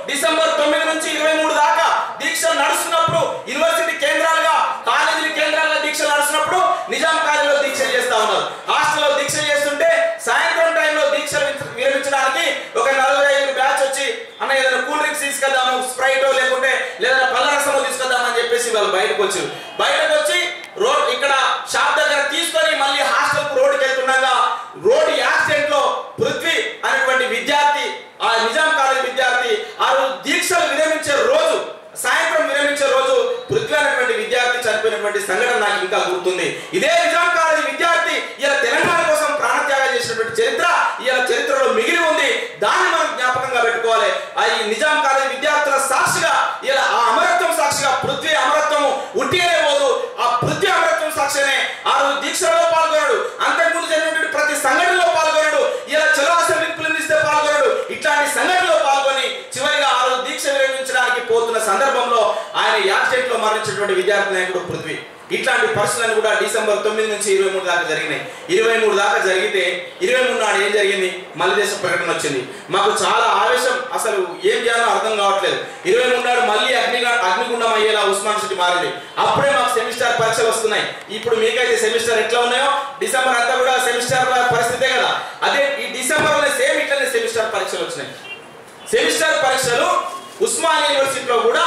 December 9 నుంచి 23 దాకా దీక్షలు నడుస్తున్నప్పుడు యూనివర్సిటీ కేంద్రాలుగా కాలేజీల కేంద్రాలుగా దీక్షలు నడుస్తున్నప్పుడు నిజాం కాలేజీలో దీక్షలు చేస్తా ఉన్నారు. హాస్టల్లో దీక్షలు చేస్తుంటే సాయంత్రం టైంలో దీక్షలు విరమించడానికి ఒక 45 బ్యాచ్ వచ్చి అన్న ఏదైనా కూల్ డ్రింక్స్ తీసుకొద్దాము, స్ప్రైటో లేకుంటే లేదా పళ్ళ రసమో తీసుకొద్దామని చెప్పేసి వాళ్ళు బయటకు వచ్చి రోడ్ ఇక్కడ షాప్ దగ్గర తీసుకొని మళ్ళీ హాస్టల్ కు రోడ్డుకి వెళ్తుండగా రోడ్డు యాక్సిడెంట్ లో పృథ్వీ అనేటువంటి విద్యార్థి, ఆ నిజాం కాలేజ్ విద్యార్థి ఆ రోజు దీక్షలు విరమించే రోజు, సాయంత్రం విరమించే రోజు పృథ్వీ అనేటువంటి విద్యార్థి చనిపోయినటువంటి సంఘటన నాకు ఇంకా గుర్తుంది. ఇదే నిజాం కాలేజ్ విద్యార్థి ఇలా తెలంగాణ కోసం ప్రాణత్యాగం చేసినటువంటి చరిత్ర ఇలా చరిత్రలో మిగిలి ఉంది. దాన్ని మనం జ్ఞాపకంగా పెట్టుకోవాలి. ఆ నిజాం కాలేజ్ విద్యార్థుల సాక్షిగా ఇలా ఆ అమరత్వం సాక్షిగా పృథ్వీ అమరత్వము ఉట్టిగానే పోదు. ఆ పృథ్వీ అమరత్వం సాక్షిగానే ఆ రోజు దీక్షలో పాల్గొనడు, అంతకుముందు జరిగినటువంటి ప్రతి సంఘటనలో పాల్గొనడు, ఇలా చలో అసెంబ్లీకి పిలుపునిస్తే పాల్గొనడు. ఇట్లాంటి సంఘటనలో పాల్గొని చివరిగా ఆ రోజు దీక్ష విరమించడానికి పోతున్న సందర్భంలో ఆయన యాక్సిడెంట్ లో మరణించినటువంటి విద్యార్థి నాయకుడు పృథ్వీ. ఇట్లాంటి పరిస్థితులను కూడా డిసెంబర్ 9 నుంచి 23 దాకా జరిగినాయి. 23 దాకా జరిగితే 23 నాడు ఏం జరిగింది? మలిదేశ ప్రకటన వచ్చింది. మాకు చాలా ఆవేశం, అసలు ఏం చేయాలో అర్థం కావట్లేదు. 23 నాడు మళ్ళీ అగ్నిగుండం అయ్యేలా ఉస్మాన్ సిటీ మారింది. అప్పుడే మాకు సెమిస్టర్ పరీక్షలు వస్తున్నాయి. ఇప్పుడు మీకైతే సెమిస్టర్ ఎట్లా ఉన్నాయో డిసెంబర్ అంతా కూడా సెమిస్టర్ పరిస్థితే కదా, అదే ఈ డిసెంబర్ లో సేమ్ ఇట్లనే సెమిస్టర్ పరీక్షలు వచ్చినాయి. సెమిస్టర్ పరీక్షలు ఉస్మాన్ యూనివర్సిటీలో కూడా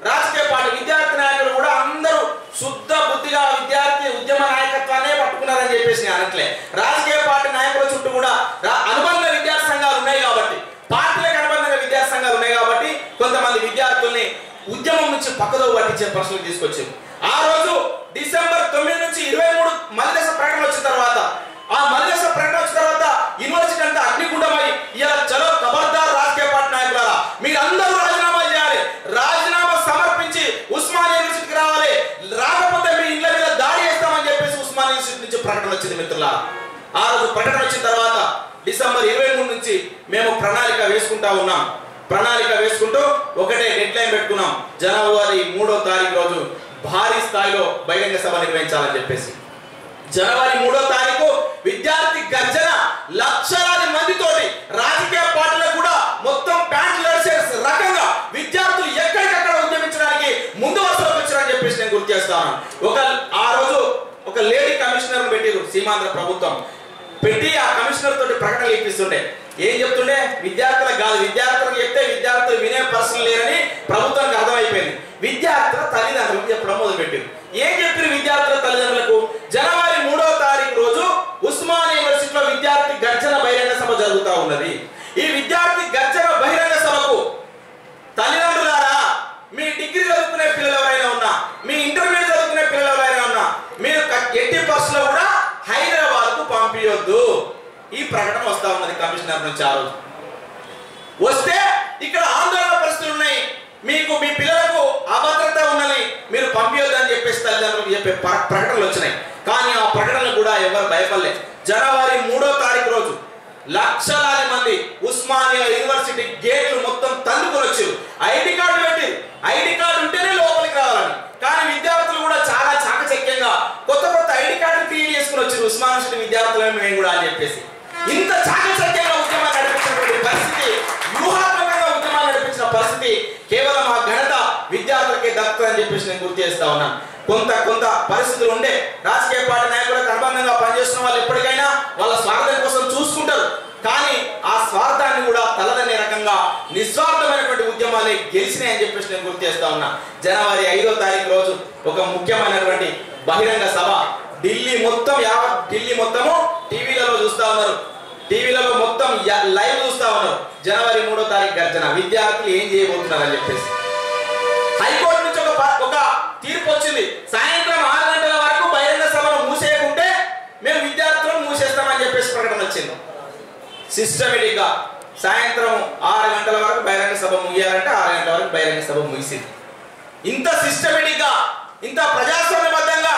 రాజకీయ పార్టీ విద్యార్థి నాయకులు కూడా అందరూ శుద్ధ బుద్ధిగా విద్యార్థి ఉద్యమ నాయకత్వాన్ని పట్టుకున్నారని చెప్పేసి అనట్లే. రాజకీయ పార్టీ నాయకుల చుట్టూ కూడా అనుబంధ విద్యార్థి సంఘాలు ఉన్నాయి కాబట్టి, పార్టీలకు అనుబంధంగా విద్యార్థి సంఘాలు ఉన్నాయి కాబట్టి కొంతమంది విద్యార్థుల్ని ఉద్యమం నుంచి పక్కదో పట్టించే పరిస్థితులు తీసుకొచ్చింది. ఆ రోజు డిసెంబర్ 9 నుంచి 23 మలిదేశ ప్రకటన వచ్చిన తర్వాత, ఆ మలిదేశ ప్రకటన వచ్చిన తర్వాత యూనివర్సిటీ అంతా అగ్నిగుండమై ఇలా చలో ఖబర్దార్ రాజకీయ పార్టీ నాయకులారా మీరందరూ రాజీనామా చేయాలి, రాజీనామా సమర్పించి ఉస్మాన్ యూనివర్సిటీకి రావాలి, రాకపోతే మీ ఇళ్ళ మీద దాడి చేస్తామని చెప్పేసి ఉస్మాన్ యూనివర్సిటీ నుంచి ప్రకటన వచ్చింది. మిత్రులారా, ఆ రోజు ప్రకటన వచ్చిన తర్వాత డిసెంబర్ 23 నుంచి మేము ప్రణాళిక వేసుకుంటా ఉన్నాం. ప్రణాళిక వేసుకుంటూ ఒకటే డెడ్ లైన్ పెట్టుకున్నాం. జనవరి 3వ తారీఖు రోజు భారీ స్థాయిలో బహిరంగ సభ నిర్వహించాలని చెప్పేసి. జనవరి 3వ తారీఖు విద్యార్థి గర్జన లక్షలాది మందితోటి రాజకీయ పార్టీలకు కూడా మొత్తం ప్యాంట్లు నడిచే రకంగా విద్యార్థులు ఎక్కడికక్కడ ఉద్యమించడానికి ముందు వరుసలోకి వచ్చారని చెప్పేసి నేను గుర్తు చేస్తాను. ఆ రోజు ఒక లేడీ కమిషనర్ పెట్టారు సీమాంధ్ర ప్రభుత్వం. పెట్టి ఆ కమిషనర్ తోటి ప్రకటనలు ఇప్పిస్తుండే ఏం చెప్తుండే? విద్యార్థులకు కాదు, విద్యార్థులకు చెప్తే విద్యార్థులు వినే పరిస్థితులు లేరని ప్రభుత్వానికి అర్థమైపోయింది. విద్యార్థుల తల్లిదండ్రులకు చెప్పడం మొదలుపెట్టారు. ఏం చెప్పారు విద్యార్థుల తల్లిదండ్రులకు? జనవరి 3వ తారీఖు రోజు ఉస్మాన్ యూనివర్సిటీలో విద్యార్థి గర్జన బహిరంగ సభ జరుగుతూ ఉన్నది. ఈ విద్యార్థి గర్జన బహిరంగ సభకు తల్లిదండ్రులారా, మీ డిగ్రీ చదువుకునే పిల్లలు ఎవరైనా ఉన్నా, మీ ఇంటర్మీడియట్ చదువుకునే పిల్లలు ఎవరైనా ఉన్నా, మీరు ఎట్టి బస్సులో కూడా హైదరాబాద్ కు పంపించొద్దు. ఈ ప్రకటన వస్తా ఉన్నది కమిషనర్ నుంచి. ఆ రోజు వస్తే ఇక్కడ ఆందోళన పరిస్థితులు ఉన్నాయి, మీకు మీ పిల్లలకు అభద్రత ఉన్నది, మీరు పంపించొద్దని చెప్పేసి తల్లిదండ్రులకు చెప్పే ప్రకటనలు వచ్చినాయి. కానీ ఆ ప్రకటనలు కూడా ఎవరు భయపడలేదు. జనవరి 3వ తారీఖు రోజు లక్షలాది మంది ఉస్మానియా యూనివర్సిటీ గేట్లు మొత్తం తన్నుకొని వచ్చారు. ఐడి కార్డు పెట్టి, ఐడి కార్డు ఉంటేనే లోపలికి రావాలని. కానీ విద్యార్థులు కూడా చాలా చాకచక్యంగా కొత్త ఐడి కార్డు క్రియేట్ చేసుకుని వచ్చారు. ఉస్మాన్ యూనివర్సిటీ విద్యార్థులను మేము కూడా అని చెప్పేసి ఇంత చాకచక్యంగా ఉద్యమాలు నడిపించినటువంటి పరిస్థితి, వ్యూహాత్మకంగా ఉద్యమాలు నడిపించిన పరిస్థితి కేవలం ఆ ఘనత విద్యార్థులకే దక్కుతుందని చెప్పేసి నేను గుర్తు చేస్తా ఉన్నాను. కొంత పరిస్థితులు ఉండే రాజకీయ పార్టీ నాయకులకు అనుబంధంగా పనిచేస్తున్న వాళ్ళు ఎప్పటికైనా వాళ్ళ స్వార్థం కోసం చూసుకుంటారు. కానీ ఆ స్వార్థాన్ని కూడా తలదనే రకంగా నిస్వార్థమైనటువంటి ఉద్యమాలే గెలిచినాయని చెప్పేసి నేను గుర్తు చేస్తా ఉన్నా. జనవరి 5వ తారీఖు రోజు ఒక ముఖ్యమైనటువంటి బహిరంగ సభ ఢిల్లీ మొత్తము టీవీలలో చూస్తా ఉన్నారు, టీవీలలో మొత్తం లైవ్ చూస్తా ఉన్నారు. జనవరి 3వ తారీఖు గర్జన, విద్యార్థులు ఏం చేయబోతున్నారు అని చెప్పేసి. హైకోర్టు నుంచి ఒక తీర్పు వచ్చింది. సాయంత్రం 6 గంటల వరకు బహిరంగ సభను మూసేయకుంటే మేము విద్యార్థులను మూసేస్తామని చెప్పేసి ప్రకటన వచ్చింది. సిస్టమేటిక్ గా సాయంత్రం 6 గంటల వరకు బహిరంగ సభ ముగియాలంటే 6 గంటల వరకు బహిరంగ సభ ముగిసింది. ఇంత సిస్టమేటిక్ గా, ఇంత ప్రజాస్వామ్యబద్ధంగా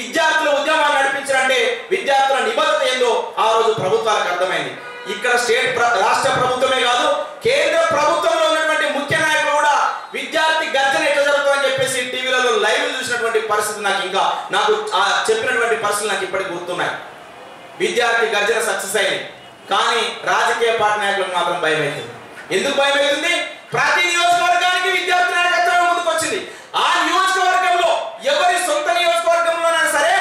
విద్యార్థులు ఉద్యమాలు నడిపించారంటే విద్యార్థుల నిబద్ధత ఏందో ఆ రోజు ప్రభుత్వాలకు అర్థమైంది. ఇక్కడ రాష్ట్ర ప్రభుత్వమే కాదు, కేంద్ర ప్రభుత్వంలో ఉన్నటువంటి ముఖ్య నాయకులు కూడా విద్యార్థి గర్జన ఎట్లా జరుగుతుందని చెప్పేసి టీవీలలో లైవ్ చూసినటువంటి పరిస్థితి నాకు చెప్పినటువంటి పరిస్థితులు నాకు ఇప్పటికి గుర్తున్నాయి. విద్యార్థి గర్జన సక్సెస్ అయింది. కానీ రాజకీయ పార్టీ నాయకులకు మాత్రం భయం అవుతుంది. ఎందుకు భయం అవుతుంది? ప్రతి నియోజకవర్గానికి విద్యార్థి నాయకత్వం ముందుకు వచ్చింది. ఆ నియోజకవర్గంలో ఎవరి సొంత నియోజకవర్గంలోనైనా సరే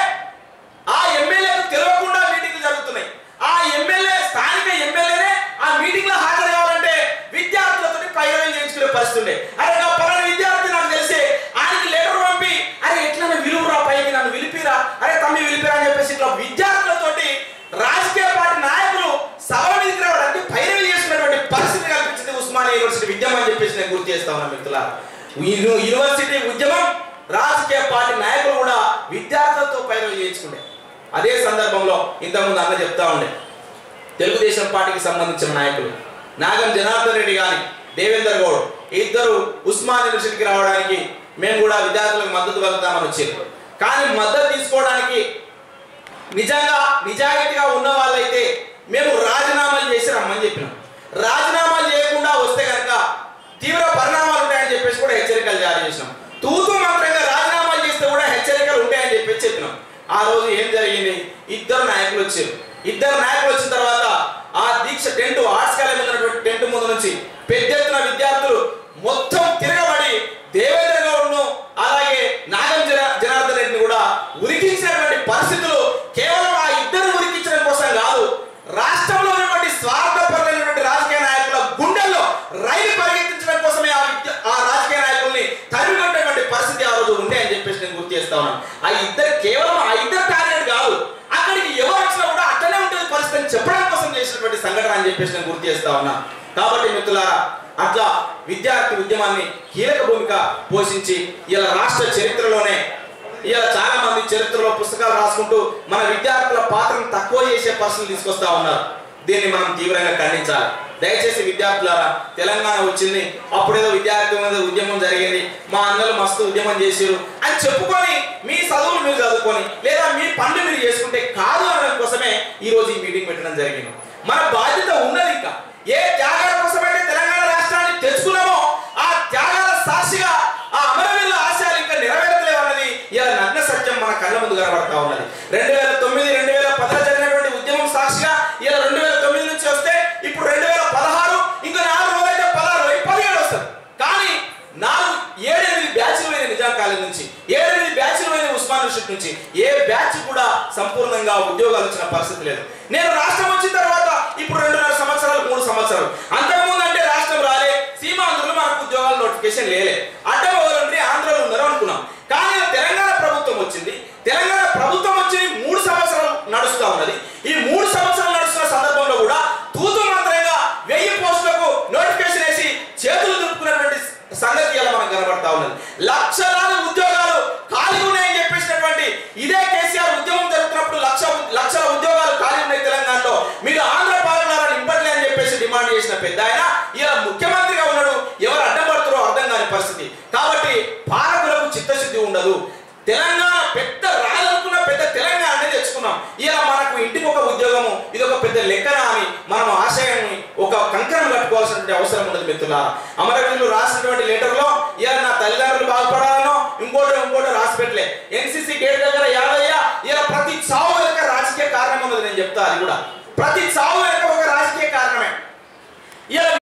ఆ ఎమ్మెల్యేకు తెలియకుండా మీటింగ్లు జరుగుతున్నాయి. ఆ ఎమ్మెల్యే స్థానిక ఎమ్మెల్యేనే ఆ మీటింగ్ లో హాజరు కావాలంటే విద్యార్థులతో పైరవీలు చేయించుకునే పరిస్థితి ఉండే. అరే నా పలానా విద్యార్థి నాకు తెలిసి ఆయనకి లెటర్ పంపి అరే ఎట్లా విలువరా పైకి నన్ను విలిపిరా, అరే తమ్మి విలిపిరా అని చెప్పేసి ఇట్లా విద్యార్థులతోటి రాజకీయ పార్టీ నాయకులు సభ మీదకి రావడానికి పైరవీలు చేసుకున్నటువంటి పరిస్థితి కల్పించింది ఉస్మానియా యూనివర్సిటీ ఉద్యమం అని చెప్పేసి నేను గుర్తు చేస్తా ఉన్నా మిత్రులారా. యూనివర్సిటీ ఉద్యమం రాజకీయ పార్టీ నాయకులు కూడా విద్యార్థులతో పైరవీలు చేయించుకుంటే అదే సందర్భంలో ఇంతకుముందు అన్న చెప్తా ఉండే తెలుగుదేశం పార్టీకి సంబంధించిన నాయకులు నాగం జనార్దన్ రెడ్డి గాని దేవేందర్ గౌడ్ ఇద్దరు ఉస్మానియా యూనివర్సిటీకి రావడానికి మేము కూడా విద్యార్థులకు మద్దతు పలుకుతామని వచ్చారు. కానీ మద్దతు తీసుకోవడానికి నిజంగా నిజాయితీగా ఉన్న వాళ్ళైతే మేము రాజీనామాలు చేసి రమ్మని చెప్పినాం. రాజీనామాలు చేయకుండా వస్తే కనుక తీవ్ర పరిణామాలు ఉంటాయని చెప్పేసి కూడా హెచ్చరికలు జారీ చేసినాం. తూతూ మాత్రంగా రాజీనామాలు చేస్తే కూడా హెచ్చరికలు ఉంటాయని చెప్పేసి చెప్పినాం. ఆ రోజు ఏం జరిగింది? ఇద్దరు నాయకులు వచ్చారు. ఇద్దరు నాయకులు వచ్చిన తర్వాత ఆ దీక్ష టెంట్ ఆర్ట్స్ కాలేజ్ ఉన్నటువంటి టెంట్ ముందు నుంచి పెద్ద ఎత్తున విద్యార్థులు మొత్తం తిరగబడి దేవేంద్ర గౌడ్ను అలాగే నాగం జనార్దన్ రెడ్డిని కూడా ఉరికించినటువంటి పరిస్థితులు కేవలం ఆ ఇద్దరు ఉరికించడం కోసం కాదు, రాష్ట్రంలో ఉన్నటువంటి స్వార్థపరమైనటువంటి రాజకీయ నాయకుల గుండెల్లో రైలు పరిగెత్తించడం కోసమే ఆ రాజకీయ నాయకుల్ని తరిమికొట్టేటువంటి పరిస్థితి ఆ రోజు ఉండే అని చెప్పేసి నేను గుర్తు చేస్తా ఉన్నాను. ఆ ఇద్దరు కేవలం ఆ ఇద్దరు టార్గెట్ కాదు, అక్కడికి ఎవరు వచ్చినా కూడా అట్లనే ఉంటుంది పరిస్థితిని చెప్పడం కోసం చేసినటువంటి సంఘటన అని చెప్పేసి నేను గుర్తు చేస్తా ఉన్నా. కాబట్టి మిత్రులారా అట్లా విద్యార్థి ఉద్యమాన్ని కీలక భూమిక పోషించి ఇలా రాష్ట్ర చరిత్రలోనే ఇలా చాలా మంది చరిత్రలో పుస్తకాలు రాసుకుంటూ మన విద్యార్థుల పాత్రను తక్కువ చేసే పరిస్థితులు తీసుకొస్తా ఉన్నారు. దీన్ని మనం తీవ్రంగా ఖండించాలి. దయచేసి విద్యార్థులారా తెలంగాణ వచ్చింది, అప్పుడేదో విద్యార్థి ఉద్యమం జరిగింది, మా అన్నలు మస్తు ఉద్యమం చేసిరు అని చెప్పుకొని మీ చదువులు మీరు చదువుకొని లేదా మీ పనులు మీరు చేసుకుంటే కాదు అనడం కోసమే ఈ రోజు ఈ మీటింగ్ పెట్టడం జరిగింది. మన బాధ్యత ఉన్నది. ఇంకా ఏ త్యాగాల కోసమైతే తెలంగాణ రాష్ట్రాన్ని తెచ్చుకున్నామో ఆ త్యాగాల సాక్షిగా ఆ అమరవీరుల ఆశయాలు ఇంకా నెరవేరట్లేవు అన్నది ఇలా నగ్న సత్యం మన కళ్ళ ముందు కనబడతా ఉన్నది. 2009, 2010 జరిగినటువంటి ఉద్యమం సాక్షిగా ఇలా 2009 నుంచి వస్తే ఇప్పుడు 2016 ఇంకా 4 రోజులైతే 16 17 వస్తుంది. కానీ 7-8 బ్యాచ్లు అయిన నిజాం కాలేజ్ నుంచి 7-8 బ్యాచ్లు అయిన ఉస్మానియా యూనివర్సిటీ నుంచి ఏ బ్యాచ్ కూడా సంపూర్ణంగా ఉద్యోగాలు వచ్చిన పరిస్థితి లేదు. నేను రాష్ట్రం వచ్చిన తర్వాత ఇప్పుడు 2.5 సంవత్సరాలు 3 సంవత్సరాలు అంతకుముందు అంటే రాష్ట్రం రాలే, సీమాంధ్రులు మనకు ఉద్యోగాల నోటిఫికేషన్ లేలే, అడ్డం ఎవరంటే ఆంధ్రలో ఉన్నారు అనుకున్నాం. కానీ తెలంగాణ ప్రభుత్వం వచ్చింది. తెలంగాణ ప్రభుత్వం వచ్చి 3 సంవత్సరాలు నడుస్తా ఉన్నది. ఈ 3 సంవత్సరాలు నడుస్తున్న సందర్భంలో కూడా తూతు మాత్రంగా 1000 పోస్టులకు నోటిఫికేషన్ వేసి చేతులు దులుపుకున్నటువంటి సంగతి ఇలా మనకు కనబడతా ఉన్నది. లక్షలాది ఉద్యోగాలు ఖాళీ ఉన్నాయని చెప్పేసినటువంటి ఇదే కేసీఆర్ ఉద్యమం జరుగుతున్నప్పుడు లక్షల ఉద్యోగాలు ఖాళీ ఉన్నాయి తెలంగాణలో, మీరు ఆంధ్ర పాలనలను నింపట్లే అని చెప్పేసి డిమాండ్ చేసిన పెద్ద ఆయన ఇలా ముఖ్యమంత్రిగా ఉన్నాడు. ఎవరు అడ్డపడుతారో అర్థం కాని పరిస్థితి. కాబట్టి పాలకులకు చిత్తశుద్ధి ఉండదు. తెలంగాణ పెద్ద రాజనుకున్న పెద్ద తెలంగాణ తెచ్చుకున్నాం. ఇలా మనకు ఇంటికి ఒక ఉద్యోగము ఇది ఒక పెద్ద లెక్కన అని మనం ఆశయాన్ని ఒక కంకణం కట్టుకోవాల్సినటువంటి అవసరం ఉండదు మిత్రులారా. అమరవీరులు రాసినటువంటి లెటర్లో ఇలా నా తల్లిదండ్రులు బాగుపడాలనో ఇంకోటి రాసి పెట్టలే. ఎన్సీసీ గేట్ దగ్గర యాదయ్య ఇలా ప్రతి చావు వెనుక రాజకీయ కారణం ఉన్నది. నేను చెప్తా, అది కూడా ప్రతి చావు వెనుక ఒక రాజకీయ కారణమే. ఇలా